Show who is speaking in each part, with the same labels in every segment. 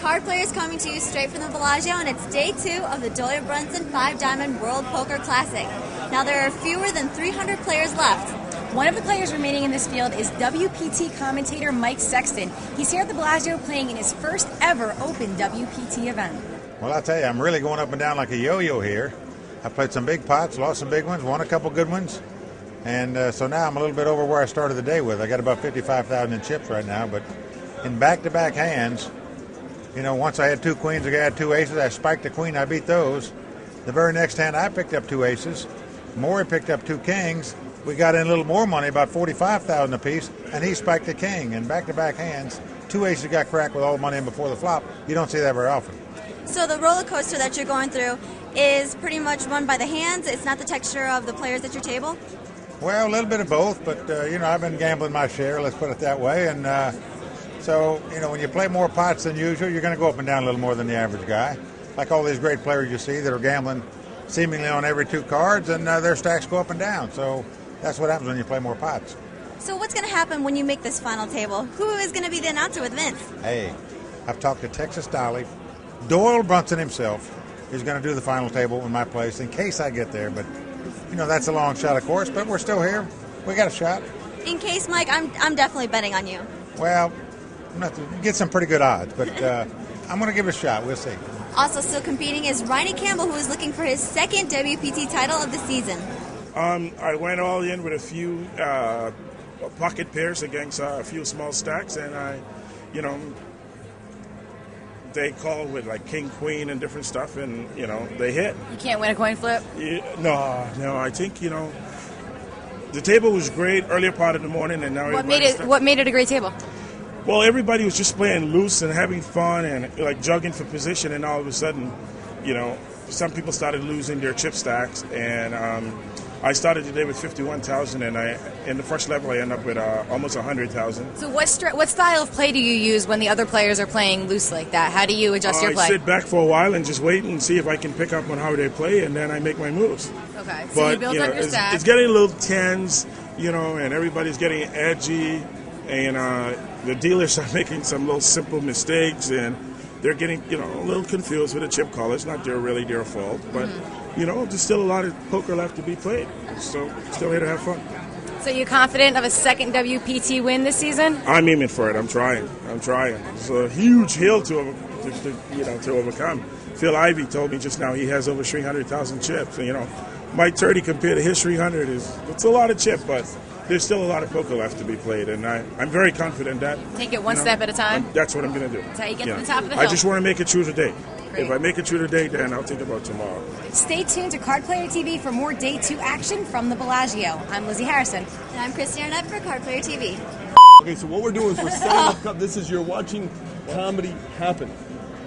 Speaker 1: Card Players coming to you straight from the Bellagio, and it's day 2 of the Doyle Brunson 5 Diamond World Poker Classic. Now there are fewer than 300 players left.
Speaker 2: One of the players remaining in this field is WPT commentator Mike Sexton. He's here at the Bellagio playing in his first ever open WPT event.
Speaker 3: Well, I'll tell you, I'm really going up and down like a yo-yo here. I played some big pots, lost some big ones, won a couple good ones. And so now I'm a little bit over where I started the day with. I got about 55,000 in chips right now, but in back-to-back hands, you know, once I had 2 queens, I had 2 aces, I spiked a queen, I beat those. The very next hand, I picked up 2 aces. Maury picked up 2 kings. We got in a little more money, about 45,000 apiece, and he spiked a king. In back-to-back hands, 2 aces got cracked with all the money in before the flop. You don't see that very often.
Speaker 1: So the roller coaster that you're going through is pretty much run by the hands. It's not the texture of the players at your table?
Speaker 3: Well, a little bit of both, but, you know, I've been gambling my share, let's put it that way. And so, you know, when you play more pots than usual, you're going to go up and down a little more than the average guy. Like all these great players you see that are gambling seemingly on every 2 cards, and their stacks go up and down. So that's what happens when you play more pots.
Speaker 1: So what's going to happen when you make this final table? Who is going to be the announcer with Vince?
Speaker 3: Hey, I've talked to Texas Dolly. Doyle Brunson himself is going to do the final table in my place in case I get there. But, you know, that's a long shot, of course, but we're still here. We got a shot.
Speaker 1: In case, Mike, I'm definitely betting on you.
Speaker 3: Well, I'm going to get some pretty good odds, but I'm going to give it a shot. We'll see.
Speaker 1: Also still competing is Riney Campbell, who is looking for his 2nd WPT title of the season.
Speaker 4: I went all in with a few pocket pairs against a few small stacks, and they call with like king, queen, and different stuff, and they hit.
Speaker 2: You can't win a coin flip?
Speaker 4: No. I think the table was great earlier part of the morning, and now
Speaker 2: what made it a great table?
Speaker 4: Well, everybody was just playing loose and having fun and like juggling for position, and all of a sudden, some people started losing their chip stacks, and I started today with 51,000, and in the first level I ended up with almost 100,000.
Speaker 2: So what style of play do you use when the other players are playing loose like that? How do you adjust your play?
Speaker 4: I sit back for a while and just wait and see if I can pick up on how they play, and then I make my moves.
Speaker 2: Okay, so you build up your stack.
Speaker 4: It's getting a little tense, and everybody's getting edgy, and the dealers are making some little simple mistakes, and they're getting a little confused with the chip call. It's not really their fault, but there's still a lot of poker left to be played. So still here to have fun.
Speaker 2: So you confident of a 2nd WPT win this season?
Speaker 4: I'm aiming for it. I'm trying. It's a huge hill to overcome. Phil Ivey told me just now he has over 300,000 chips. And, my 30 compared to his 300 it's a lot of chip, but there's still a lot of poker left to be played, and I'm very confident that.
Speaker 2: Take it one step at a time?
Speaker 4: That's what I'm going to do.
Speaker 2: That's how you get to the top of the hill.
Speaker 4: I just want to make it through today.
Speaker 2: Great.
Speaker 4: If I make it through today, then I'll think about tomorrow.
Speaker 2: Stay tuned to Card Player TV for more Day 2 action from the Bellagio. I'm Lizzie Harrison.
Speaker 1: And I'm Christy Arnett for Card Player TV.
Speaker 5: Okay, so what we're doing is we're setting up. This is you're watching comedy happen.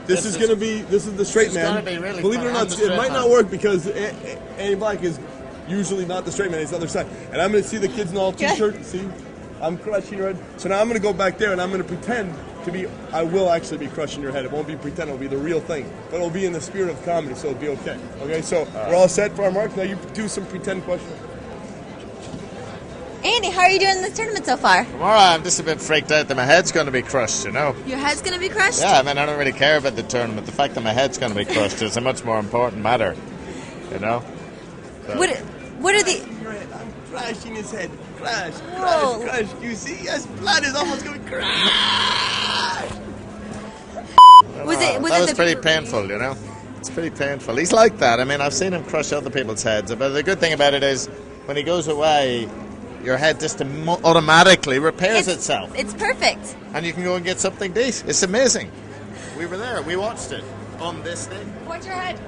Speaker 5: This is the straight man.
Speaker 6: Really
Speaker 5: Believe it or not, it might not work because Annie Black is usually not the straight man, it's the other side. And I'm going to see the kids in all t-shirts. See, I'm crushing your head. So now I'm going to go back there and I'm going to pretend to be, I will actually be crushing your head. It won't be pretend, it'll be the real thing. But it'll be in the spirit of comedy, so it'll be okay. Okay, so we're all set for our marks. Now you do some pretend questions.
Speaker 1: Andy, how are you doing in this tournament so far?
Speaker 6: I'm alright, I'm just a bit freaked out that my head's going to be crushed,
Speaker 1: Your head's going to be crushed?
Speaker 6: Yeah, I mean, I don't really care about the tournament. The fact that my head's going to be crushed is a much more important matter, So.
Speaker 1: What are the...
Speaker 5: I'm crashing his head. Crash. You see? His blood is almost going to crash.
Speaker 6: That was pretty painful, It's pretty painful. He's like that. I mean, I've seen him crush other people's heads. But the good thing about it is, when he goes away, your head just automatically repairs itself.
Speaker 1: It's perfect.
Speaker 6: And you can go and get something decent. It's amazing. We were there. We watched it on this thing.
Speaker 2: Point your head.